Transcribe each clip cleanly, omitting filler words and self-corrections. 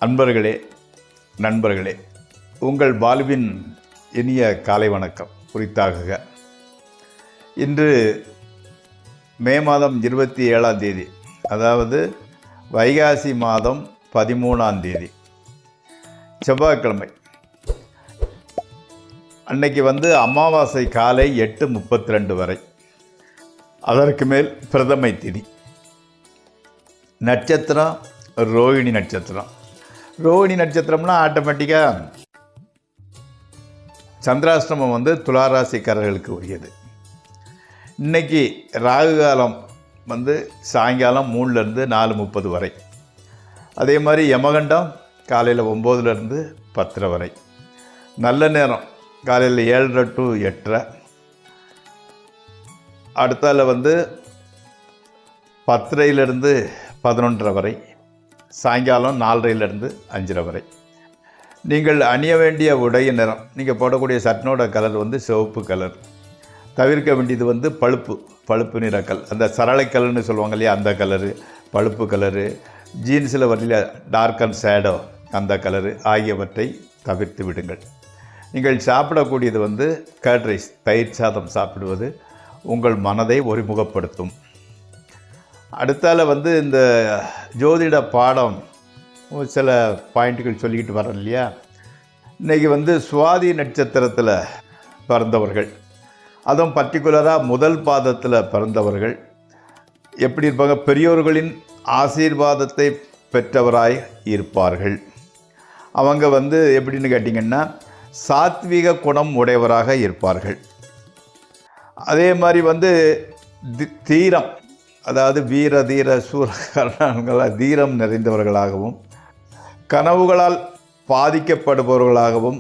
அன்பர்களே, நண்பர்களே, உங்கள் வாழ்வின் இனிய காலை வணக்கம் குறித்தாகுக. இன்று மே மாதம் 27ஆம் தேதி, அதாவது வைகாசி மாதம் 13ஆம் தேதி, செவ்வாய்க்கிழமை. அன்னைக்கு அமாவாசை காலை 8:32 வரை. அதற்கு மேல் பிரதமை திதி. நட்சத்திரம் ரோகிணி நட்சத்திரம். ரோகிணி நட்சத்திரம்னா ஆட்டோமேட்டிக்காக சந்திராஷ்டமம் துளாராசிக்காரர்களுக்கு உரியது. இன்றைக்கி ராகு காலம் சாயங்காலம் 3லேருந்து 4:30 வரை. அதே மாதிரி யமகண்டம் காலையில் 9லேருந்து 10 வரை. நல்ல நேரம் காலையில் 7:30 to 8:30. அடுத்தால 10:30லேருந்து 11:30 வரை. சாயங்காலம் 4:30லேருந்து 5:30 வரை. நீங்கள் அணிய வேண்டிய உடைய நிறம், நீங்கள் போடக்கூடிய சட்னோட கலர் சிவப்பு கலர். தவிர்க்க வேண்டியது பழுப்பு நிறக்கல், அந்த சரளை கலர்னு சொல்லுவாங்க இல்லையா, அந்த கலரு, பழுப்பு கலரு, ஜீன்ஸில் வரல டார்க் அண்ட் ஷேடோ அந்த கலரு ஆகியவற்றை தவிர்த்து விடுங்கள். நீங்கள் சாப்பிடக்கூடியது கர்ட் ரைஸ், தயிர் சாதம் சாப்பிடுவது உங்கள் மனதை ஒருமுகப்படுத்தும். அடுத்தால இந்த ஜோதிட பாடம் சில பாயிண்ட்டுகள் சொல்லிக்கிட்டு வரேன் இல்லையா. இன்றைக்கி சுவாதி நட்சத்திரத்தில் பிறந்தவர்கள், அதுவும் பர்டிகுலராக முதல் பாதத்தில் பிறந்தவர்கள் எப்படி இருப்பாங்க? பெரியோர்களின் ஆசீர்வாதத்தை பெற்றவராய் இருப்பார்கள். அவங்க எப்படின்னு கேட்டிங்கன்னா சாத்வீக குணம் உடையவராக இருப்பார்கள். அதே மாதிரி தீரம், அதாவது வீர தீர சூரகர்களாக தீரம் நிறைந்தவர்களாகவும் கனவுகளால் பாதிக்கப்படுபவர்களாகவும்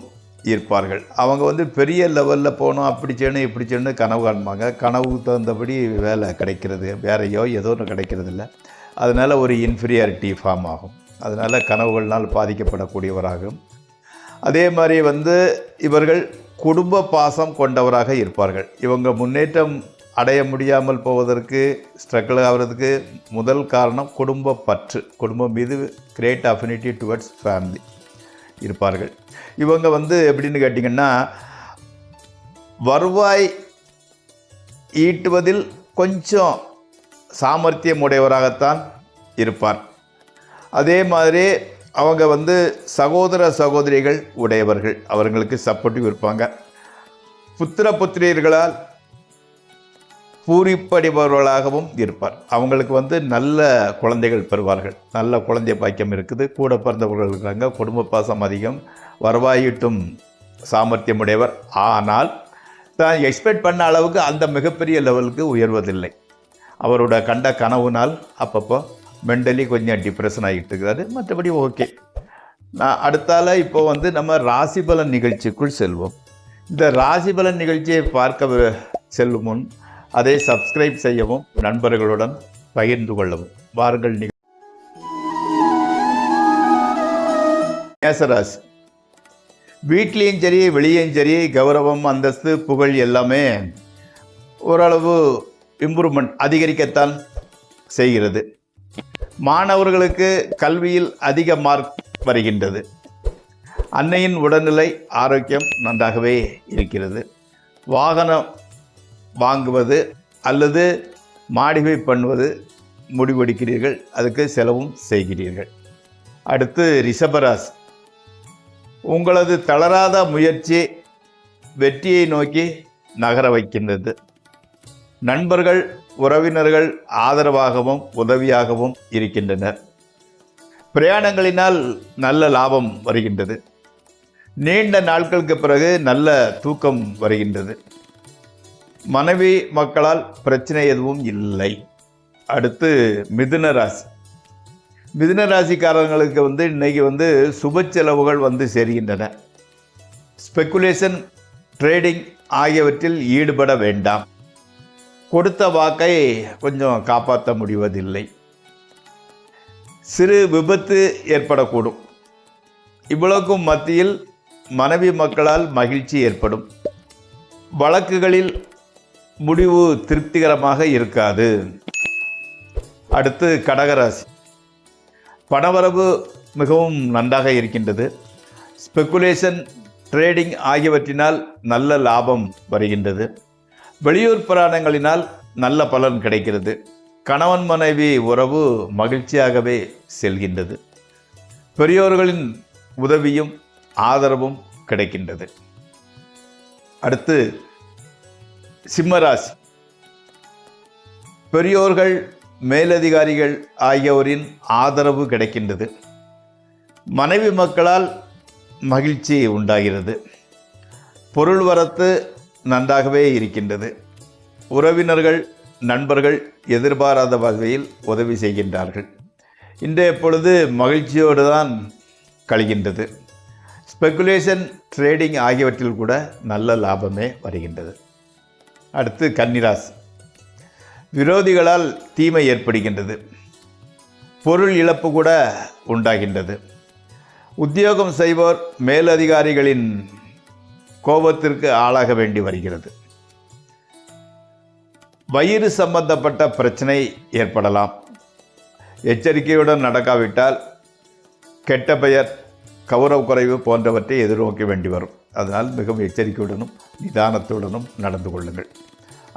இருப்பார்கள். அவங்க பெரிய லெவலில் போகணும், அப்படி செய்யணும் இப்படி செய்யணும் கனவு காண்பாங்க. கனவுக்கு தகுந்தபடி வேலை கிடைக்கிறது, வேறையோ ஏதோ ஒன்று கிடைக்கிறது இல்லை. அதனால் ஒரு இன்ஃபீரியாரிட்டி ஃபார்ம் ஆகும். அதனால் கனவுகள்னால் பாதிக்கப்படக்கூடியவராகும். அதே மாதிரி இவர்கள் குடும்ப பாசம் கொண்டவராக இருப்பார்கள். இவங்க முன்னேற்றம் அடைய முடியாமல் போவதற்கு, ஸ்ட்ரகிள் ஆகிறதுக்கு முதல் காரணம் குடும்ப பற்று. குடும்பம் மீது கிரேட் அஃபினிட்டி டுவர்ட்ஸ் ஃபேமிலி இருப்பார்கள். இவங்க எப்படின்னு கேட்டிங்கன்னா வருவாய் ஈட்டுவதில் கொஞ்சம் சாமர்த்தியம் உடையவராகத்தான் இருப்பார். அதே மாதிரி அவங்க சகோதர சகோதரிகள் உடையவர்கள், அவர்களுக்கு சப்போர்ட்டிவ் இருப்பாங்க. புத்திர புத்திரியர்களால் பூரிப்படைபவர்களாகவும் இருப்பார். அவங்களுக்கு நல்ல குழந்தைகள் பெறுவார்கள். நல்ல குழந்தை பாக்கியம் இருக்குது. கூட பிறந்தவர்கள் இருக்கிறாங்க. குடும்ப பாசம் அதிகம், வருவாயிட்டும் சாமர்த்தியம் உடையவர். ஆனால் தான் எக்ஸ்பெக்ட் பண்ண அளவுக்கு அந்த மிகப்பெரிய லெவலுக்கு உயர்வதில்லை. அவரோட கண்ட கனவுனால் அப்பப்போ மென்டலி கொஞ்சம் டிப்ரெஷன் ஆகிட்டு இருக்கிறாரு. மற்றபடி ஓகே. நான் அடுத்தால இப்போ நம்ம ராசிபலன் நிகழ்ச்சிக்குள் செல்வோம். இந்த ராசிபலன் நிகழ்ச்சியை பார்க்க செல்லும் முன் அதை சப்ஸ்கிரைப் செய்யவும் நண்பர்களுடன் பகிர்ந்து கொள்ளவும். வாருங்கள். மேசராசி. வீட்லேயும் சரி வெளியேயும் சரி கௌரவம், அந்தஸ்து, புகழ் எல்லாமே ஓரளவு இம்ப்ரூவ்மெண்ட் அதிகரிக்கத்தான் செய்கிறது. மாணவர்களுக்கு கல்வியில் அதிக மார்க் வருகின்றது. அன்னையின் உடல்நிலை ஆரோக்கியம் நன்றாகவே இருக்கிறது. வாகனம் வாங்குவது அல்லது மாடிஃபை பண்ணுவது முடிவெடுக்கிறீர்கள். அதுக்கு செலவும் செய்கிறீர்கள். அடுத்து ரிஷபராசி. உங்களது தளராத முயற்சி வெற்றியை நோக்கி நகர வைக்கின்றது. நண்பர்கள் உறவினர்கள் ஆதரவாகவும் உதவியாகவும் இருக்கின்றனர். பிரயாணங்களினால் நல்ல லாபம் வருகின்றது. நீண்ட நாட்களுக்கு பிறகு நல்ல தூக்கம் வருகின்றது. மனைவி மக்களால் பிரச்சனை எதுவும் இல்லை. அடுத்து மிதுன ராசி. மிதுன ராசிக்காரங்களுக்கு இன்றைக்கி சுப செலவுகள் சேர்கின்றன. ஸ்பெக்குலேஷன், ட்ரேடிங் ஆகியவற்றில் ஈடுபட வேண்டாம். கொடுத்த வாக்கை கொஞ்சம் காப்பாற்ற முடிவதில்லை. சிறு விபத்து ஏற்படக்கூடும். இவ்வளவுக்கும் மத்தியில் மனைவி மக்களால் மகிழ்ச்சி ஏற்படும். வழக்குகளில் முடிவு திருப்திகரமாக இருக்காது. அடுத்து கடகராசி. பணவரவு மிகவும் நன்றாக இருக்கின்றது. ஸ்பெக்குலேஷன், ட்ரேடிங் ஆகியவற்றினால் நல்ல லாபம் வருகின்றது. வெளியூர் பிரயாணங்களினால் நல்ல பலன் கிடைக்கிறது. கணவன் மனைவி உறவு மகிழ்ச்சியாகவே செல்கின்றது. பெரியோர்களின் உதவியும் ஆதரவும் கிடைக்கின்றது. அடுத்து சிம்மராசி. பெரியோர்கள், மேலதிகாரிகள் ஆகியோரின் ஆதரவு கிடைக்கின்றது. மனைவி மக்களால் மகிழ்ச்சி உண்டாகிறது. பொருள் வரத்து நன்றாகவே இருக்கின்றது. உறவினர்கள், நண்பர்கள் எதிர்பாராத வகையில் உதவி செய்கின்றார்கள். இன்றைய பொழுது மகிழ்ச்சியோடு தான் கழிகின்றது. ஸ்பெக்குலேஷன், ட்ரேடிங் ஆகியவற்றில் கூட நல்ல லாபமே வருகின்றது. அடுத்து கன்னிராசி. விரோதிகளால் தீமை ஏற்படுகின்றது. பொருள் இழப்பு கூட உண்டாகின்றது. உத்தியோகம் செய்வோர் மேலதிகாரிகளின் கோபத்திற்கு ஆளாக வேண்டி வருகிறது. வயிறு சம்பந்தப்பட்ட பிரச்சனை ஏற்படலாம். எச்சரிக்கையுடன் நடக்காவிட்டால் கெட்ட பெயர், கௌரவ குறைவு போன்றவற்றை எதிர்நோக்க வேண்டி வரும். அதனால் மிகவும் எச்சரிக்கையுடனும் நிதானத்துடனும் நடந்து கொள்ளுங்கள்.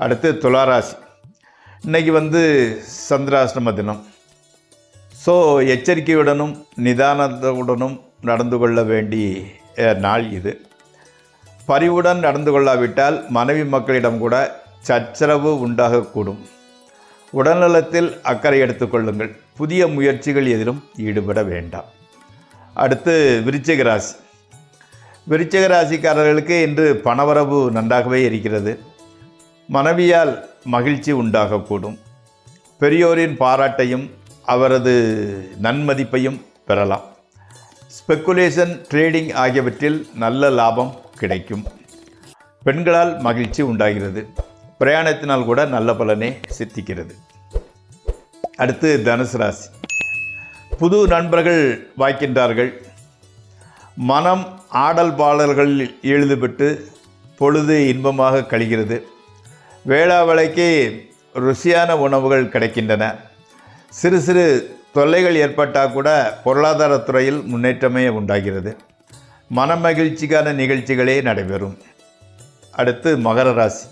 அடுத்து துளாராசி. இன்றைக்கி சந்திராஷ்டம தினம். ஸோ எச்சரிக்கையுடனும் நிதானத்துடனும் நடந்து கொள்ள வேண்டிய நாள் இது. பரிவுடன் நடந்து கொள்ளாவிட்டால் மனைவி மக்களிடம் கூட சச்சரவு உண்டாகக்கூடும். உடல்நலத்தில் அக்கறை எடுத்துக்கொள்ளுங்கள். புதிய முயற்சிகள் எதிலும் ஈடுபட வேண்டாம். அடுத்து விருச்சிக ராசி. விருச்சிக ராசிக்காரர்களுக்கு இன்று பணவரவு நன்றாகவே இருக்கிறது. மனைவியால் மகிழ்ச்சி உண்டாகக்கூடும். பெரியோரின் பாராட்டையும் அவரது நன்மதிப்பையும் பெறலாம். ஸ்பெக்குலேஷன், ட்ரேடிங் ஆகியவற்றில் நல்ல லாபம் கிடைக்கும். பெண்களால் மகிழ்ச்சி உண்டாகிறது. பிரயாணத்தினால் கூட நல்ல பலனே சித்திக்கிறது. அடுத்து தனுசு ராசி. புது நண்பர்கள் வாய்க்கின்றார்கள். மனம் ஆடல் பாடல்களில் ஈடுபட்டு பொழுது இன்பமாக கழிகிறது. வேளாவேளைக்கு ருசியான உணவுகள் கிடைக்கின்றன. சிறு சிறு தொல்லைகள் ஏற்பட்டால் கூட பொருளாதாரத்துறையில் முன்னேற்றமே உண்டாகிறது. மனமகிழ்ச்சிக்கான நிகழ்ச்சிகளே நடைபெறும். அடுத்து மகர ராசி.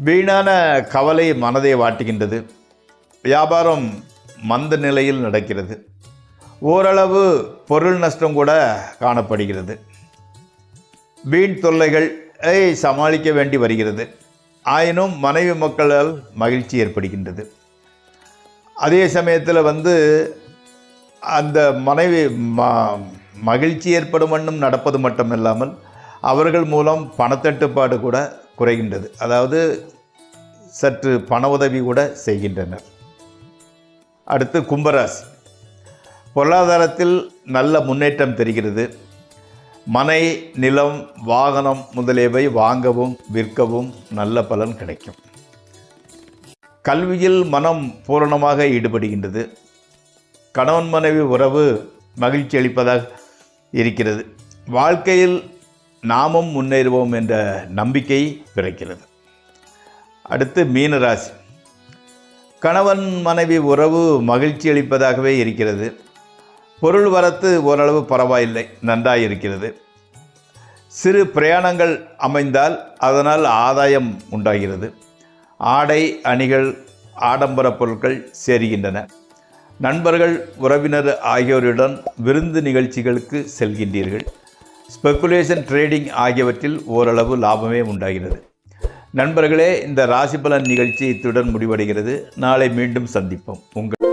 வீணான கவலை மனதை வாட்டுகின்றது. வியாபாரம் மந்த நிலையில் நடக்கிறது. ஓரளவு பொருள் நஷ்டம் கூட காணப்படுகிறது. வீண் தொல்லைகளை சமாளிக்க வேண்டி வருகிறது. ஆயினும் மனைவி மக்களால் மகிழ்ச்சி ஏற்படுகின்றது. அதே சமயத்தில் அந்த மனைவி மகிழ்ச்சி ஏற்படும் வண்ணம் நடப்பது மட்டுமில்லாமல் அவர்கள் மூலம் பணத்தட்டுப்பாடு கூட குறைகின்றது. அதாவது சற்று பண உதவி கூட செய்கின்றனர். அடுத்து கும்பராசி. பொருளாதாரத்தில் நல்ல முன்னேற்றம் தெரிகிறது. மனை, நிலம், வாகனம் முதலியவை வாங்கவும் விற்கவும் நல்ல பலன் கிடைக்கும். கல்வியில் மனம் பூரணமாக ஈடுபடுகின்றது. கணவன் மனைவி உறவு மகிழ்ச்சி அளிப்பதாக இருக்கிறது. வாழ்க்கையில் நாமும் முன்னேறுவோம் என்ற நம்பிக்கை பிறக்கிறது. அடுத்து மீனராசி. கணவன் மனைவி உறவு மகிழ்ச்சி அளிப்பதாகவே இருக்கிறது. பொருள் வரத்து ஓரளவு பரவாயில்லை, நன்றாக இருக்கிறது. சிறு பிரயாணங்கள் அமைந்தால் அதனால் ஆதாயம் உண்டாகிறது. ஆடை, அணிகள், ஆடம்பர பொருட்கள் சேருகின்றன. நண்பர்கள், உறவினர் ஆகியோருடன் விருந்து நிகழ்ச்சிகளுக்கு செல்கின்றீர்கள். ஸ்பெக்குலேஷன், ட்ரேடிங் ஆகியவற்றில் ஓரளவு லாபமே உண்டாகிறது. நண்பர்களே, இந்த ராசி பலன் நிகழ்ச்சி இத்துடன் முடிவடைகிறது. நாளை மீண்டும் சந்திப்போம். உங்கள்